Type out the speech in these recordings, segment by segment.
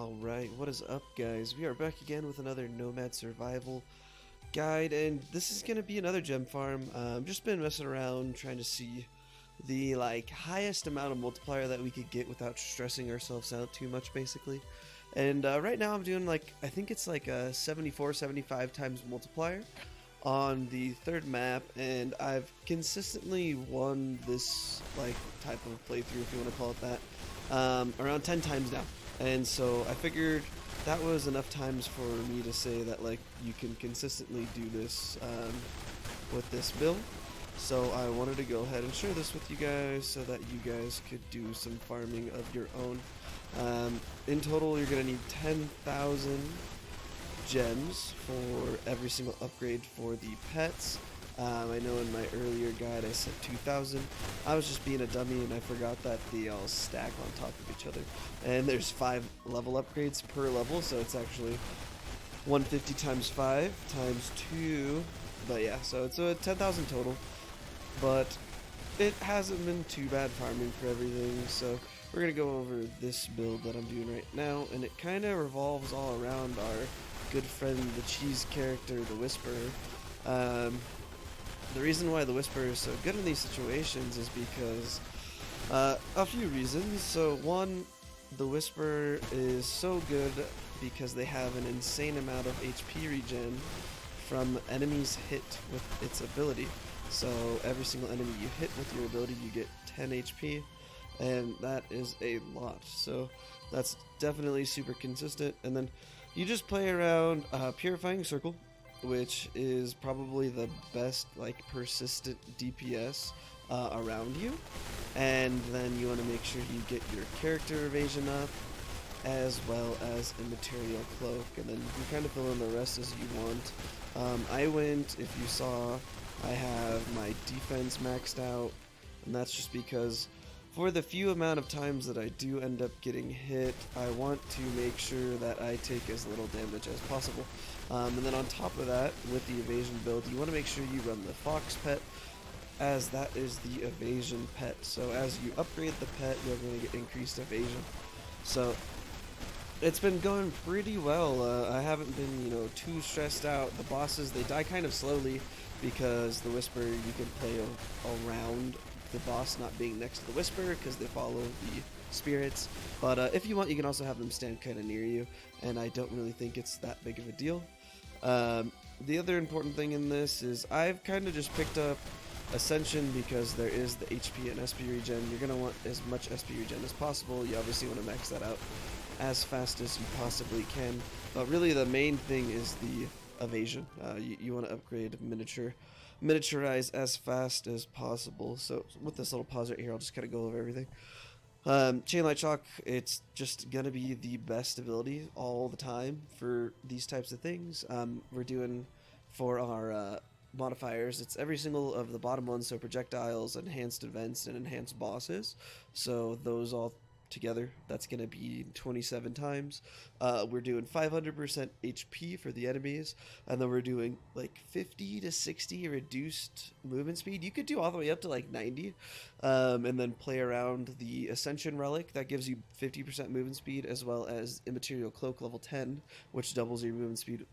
Alright, what is up guys? We are back again with another Nomad survival guide, and this is going to be another gem farm. Just been messing around trying to see the highest amount of multiplier that we could get without stressing ourselves out too much basically. And right now I'm doing I think it's like a 74-75 times multiplier on the third map, and I've consistently won this type of playthrough, if you want to call it that, around 10 times now. And so I figured that was enough times for me to say that you can consistently do this with this build. So I wanted to go ahead and share this with you guys so that you guys could do some farming of your own. In total, you're going to need 10,000 gems for every single upgrade for the pets. I know in my earlier guide I said 2,000. I was just being a dummy and I forgot that they all stack on top of each other. And there's 5 level upgrades per level, so it's actually 150 times 5 times 2. But yeah, so it's a 10,000 total. But it hasn't been too bad farming for everything, so we're going to go over this build that I'm doing right now, and it kind of revolves all around our good friend, the cheese character, the Whisperer. The reason why the Whisperer is so good in these situations is because a few reasons. So one, the Whisperer is so good because they have an insane amount of HP regen from enemies hit with its ability. So every single enemy you hit with your ability, you get 10 HP, and that is a lot. So that's definitely super consistent. And then you just play around Purifying Circle, which is probably the best persistent DPS around you. And then you want to make sure you get your character evasion up, as well as a material cloak, and then you kind of fill in the rest as you want. I went, if you saw, I have my defense maxed out, and that's just because for the few amount of times that I do end up getting hit, I want to make sure that I take as little damage as possible. And then on top of that, with the evasion build, you want to make sure you run the fox pet, as that is the evasion pet. So as you upgrade the pet, you're going to get increased evasion. So it's been going pretty well. I haven't been, too stressed out. The bosses, they die kind of slowly because the Whisperer, you can play around the boss not being next to the Whisperer because they follow the spirits. But if you want, you can also have them stand kind of near you, and I don't really think it's that big of a deal. The other important thing in this is I've kind of just picked up Ascension because there is the HP and SP regen. You're going to want as much SP regen as possible. You obviously want to max that out as fast as you possibly can. But really the main thing is the evasion. You want to upgrade miniaturize as fast as possible. So with this little pause right here, I'll just kind of go over everything. Chain Light Shock, it's just gonna be the best ability all the time for these types of things. We're doing for our modifiers, it's every single of the bottom ones, so projectiles, enhanced events, and enhanced bosses. So those all together, that's going to be 27 times. We're doing 500% HP for the enemies, and then we're doing 50 to 60 reduced movement speed. You could do all the way up to 90, and then play around the Ascension Relic. That gives you 50% movement speed, as well as Immaterial Cloak level 10, which doubles your movement speed.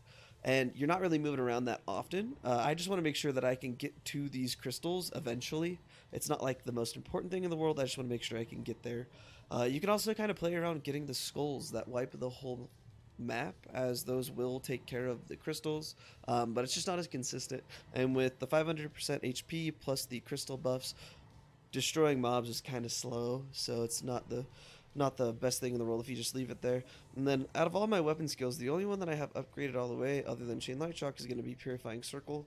And you're not really moving around that often. I just want to make sure that I can get to these crystals eventually. It's not the most important thing in the world. I just want to make sure I can get there. You can also kind of play around getting the skulls that wipe the whole map, as those will take care of the crystals, but it's just not as consistent. And with the 500% HP plus the crystal buffs, destroying mobs is kind of slow, so it's not the best thing in the world if you just leave it there. And then out of all my weapon skills, the only one that I have upgraded all the way other than Chain Light Shock is going to be Purifying Circle.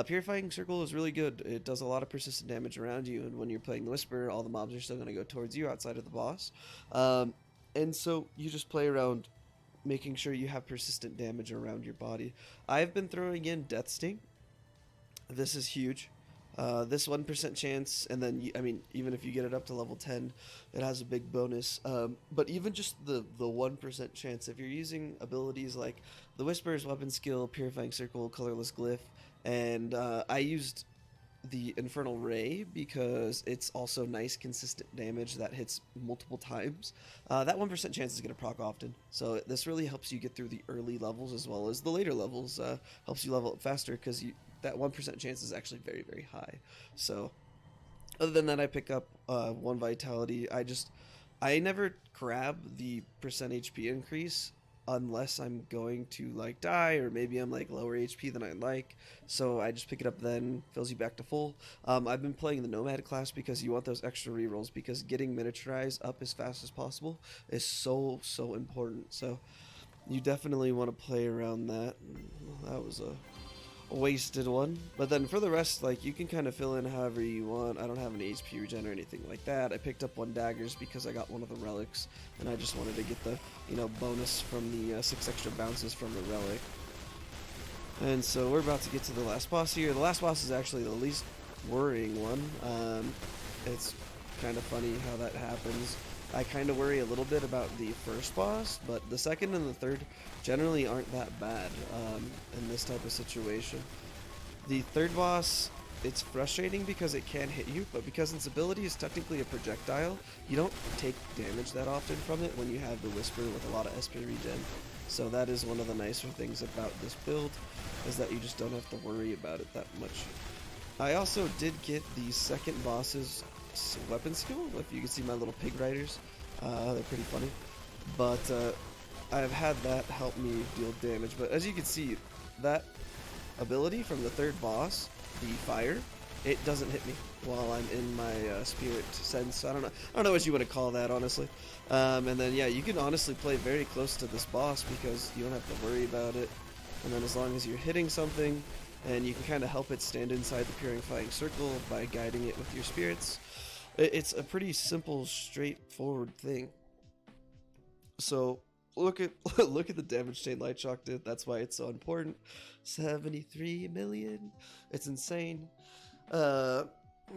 Purifying Circle is really good. It does a lot of persistent damage around you, and when you're playing the Whisperer, all the mobs are still going to go towards you outside of the boss. And so you just play around making sure you have persistent damage around your body. I've been throwing in Death Sting. This is huge. This 1% chance, and then, even if you get it up to level 10, it has a big bonus. But even just the 1% chance, if you're using abilities like the Whisperer's weapon skill, Purifying Circle, Colorless Glyph, and I used the Infernal Ray because it's also nice, consistent damage that hits multiple times. That 1% chance is going to proc often, so this really helps you get through the early levels as well as the later levels. Helps you level up faster because that 1% chance is actually very, very high. So, other than that, I pick up 1 Vitality. I never grab the percent HP increase unless I'm going to like die or maybe I'm like lower HP than I like. So I just pick it up then, fills you back to full. I've been playing the Nomad class because you want those extra rerolls because getting miniaturized up as fast as possible is so important. So you definitely want to play around that. That was a wasted one. But then for the rest, like, you can kind of fill in however you want. I don't have an HP regen or anything like that. I picked up 1 daggers because I got one of the relics, and I just wanted to get the, bonus from the 6 extra bounces from the relic. And so we're about to get to the last boss here. The last boss is actually the least worrying one. It's kind of funny how that happens. I kind of worry a little bit about the first boss, but the second and the third generally aren't that bad in this type of situation. The third boss, it's frustrating because it can hit you, but because its ability is technically a projectile, you don't take damage that often from it when you have the Whisper with a lot of SP regen. So that is one of the nicer things about this build, is that you just don't have to worry about it that much. I also did get the second boss's weapon skill. If you can see my little pig riders, they're pretty funny. But I've had that help me deal damage. But as you can see, that ability from the third boss, the fire, it doesn't hit me while I'm in my spirit sense. I don't know what you want to call that, honestly. And then yeah, you can honestly play very close to this boss because you don't have to worry about it. And then as long as you're hitting something, and you can kind of help it stand inside the purifying circle by guiding it with your spirits. It's a pretty simple, straightforward thing. So look at the damage Chain Light Shock did. That's why it's so important. 73 million. It's insane.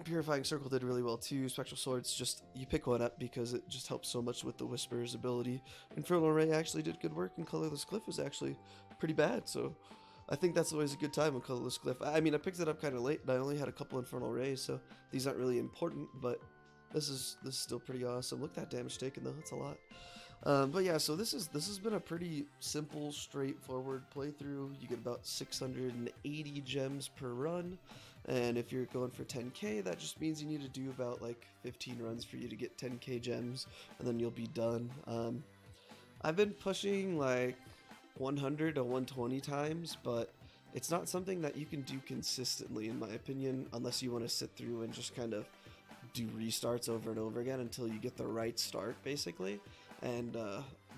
Purifying Circle did really well too. Spectral Swords, just you pick one up because it just helps so much with the Whisperer's ability. Infernal Ray actually did good work, and Colorless Glyph was actually pretty bad. So I think that's always a good time with Colorless Glyph. I mean, I picked it up kind of late, and I only had a couple Infernal Rays, so these aren't really important, but this is still pretty awesome. Look at that damage taken, though. That's a lot. But yeah, so this has been a pretty simple, straightforward playthrough. You get about 680 gems per run, and if you're going for 10k, that just means you need to do about like 15 runs for you to get 10k gems, and then you'll be done. I've been pushing like 100 to 120 times, but it's not something that you can do consistently, in my opinion, unless you want to sit through and just kind of do restarts over and over again until you get the right start, basically. And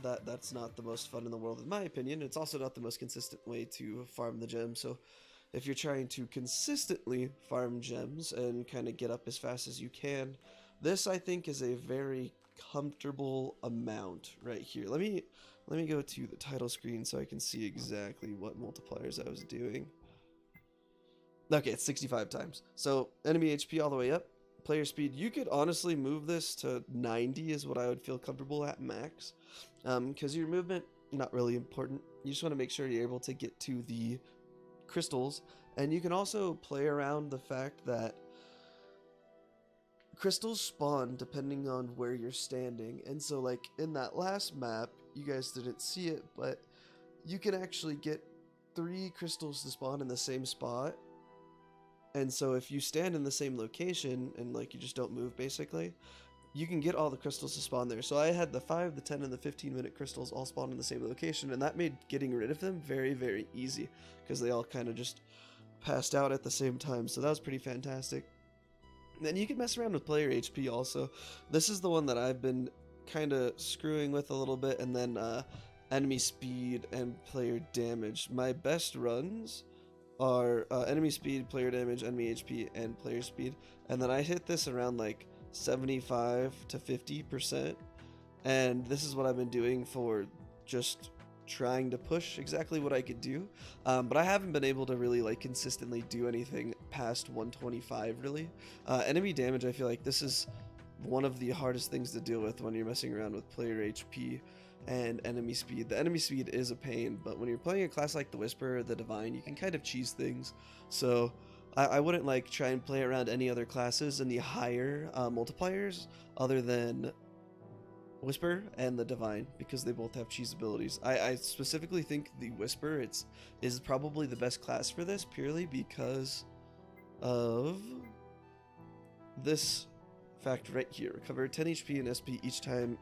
that's not the most fun in the world, in my opinion. It's also not the most consistent way to farm the gems. So if you're trying to consistently farm gems and kind of get up as fast as you can, this I think is a very comfortable amount right here. Let me go to the title screen so I can see exactly what multipliers I was doing. Okay, it's 65 times. So enemy HP all the way up. Player speed, you could honestly move this to 90 is what I would feel comfortable at max. Because your movement, not really important. You just want to make sure you're able to get to the crystals. And you can also play around the fact that crystals spawn depending on where you're standing. And so like in that last map, you guys didn't see it, but you can actually get 3 crystals to spawn in the same spot. And so if you stand in the same location and like you just don't move, basically, you can get all the crystals to spawn there. So I had the 5, the 10, and the 15-minute crystals all spawn in the same location, and that made getting rid of them very, very easy because they all kind of just passed out at the same time. So that was pretty fantastic. And then you can mess around with player HP also. This is the one that I've been kind of screwing with a little bit, and then enemy speed and player damage. My best runs are enemy speed, player damage, enemy HP, and player speed. And then I hit this around like 75 to 50%. And this is what I've been doing for just trying to push exactly what I could do. But I haven't been able to really like consistently do anything past 125 really. Enemy damage, I feel like this is one of the hardest things to deal with when you're messing around with player HP and enemy speed. The enemy speed is a pain, but when you're playing a class like the Whisperer or the Divine, you can kind of cheese things. So I wouldn't like try and play around any other classes in the higher multipliers other than Whisper and the Divine, because they both have cheese abilities. I specifically think the Whisper is probably the best class for this, purely because of this fact right here. Recover 10 HP and SP each time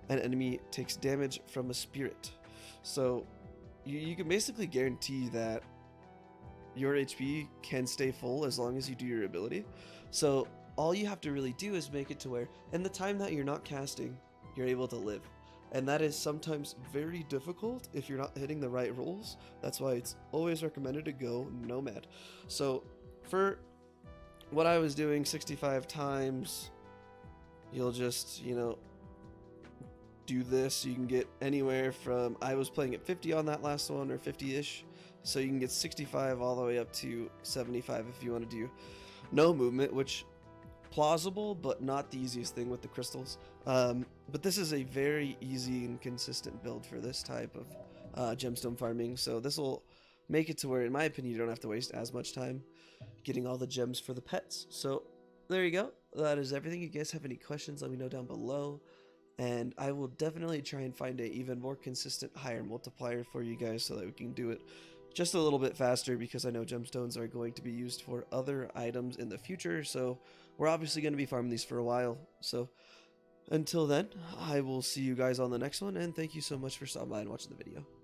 an enemy takes damage from a spirit. So you can basically guarantee that your HP can stay full as long as you do your ability. So all you have to really do is make it to where in the time that you're not casting, you're able to live. And that is sometimes very difficult if you're not hitting the right rolls. That's why it's always recommended to go Nomad. So for what I was doing 65 times, you'll just, you know, do this. You can get anywhere from, I was playing at 50 on that last one, or 50-ish. So you can get 65 all the way up to 75 if you want to do no movement, which plausible, but not the easiest thing with the crystals. But this is a very easy and consistent build for this type of gemstone farming. So this will make it to where, in my opinion, you don't have to waste as much time getting all the gems for the pets. So there you go. That is everything. If you guys have any questions, let me know down below. And I will definitely try and find a even more consistent higher multiplier for you guys so that we can do it just a little bit faster, because I know gemstones are going to be used for other items in the future. So we're obviously going to be farming these for a while. So until then, I will see you guys on the next one, and thank you so much for stopping by and watching the video.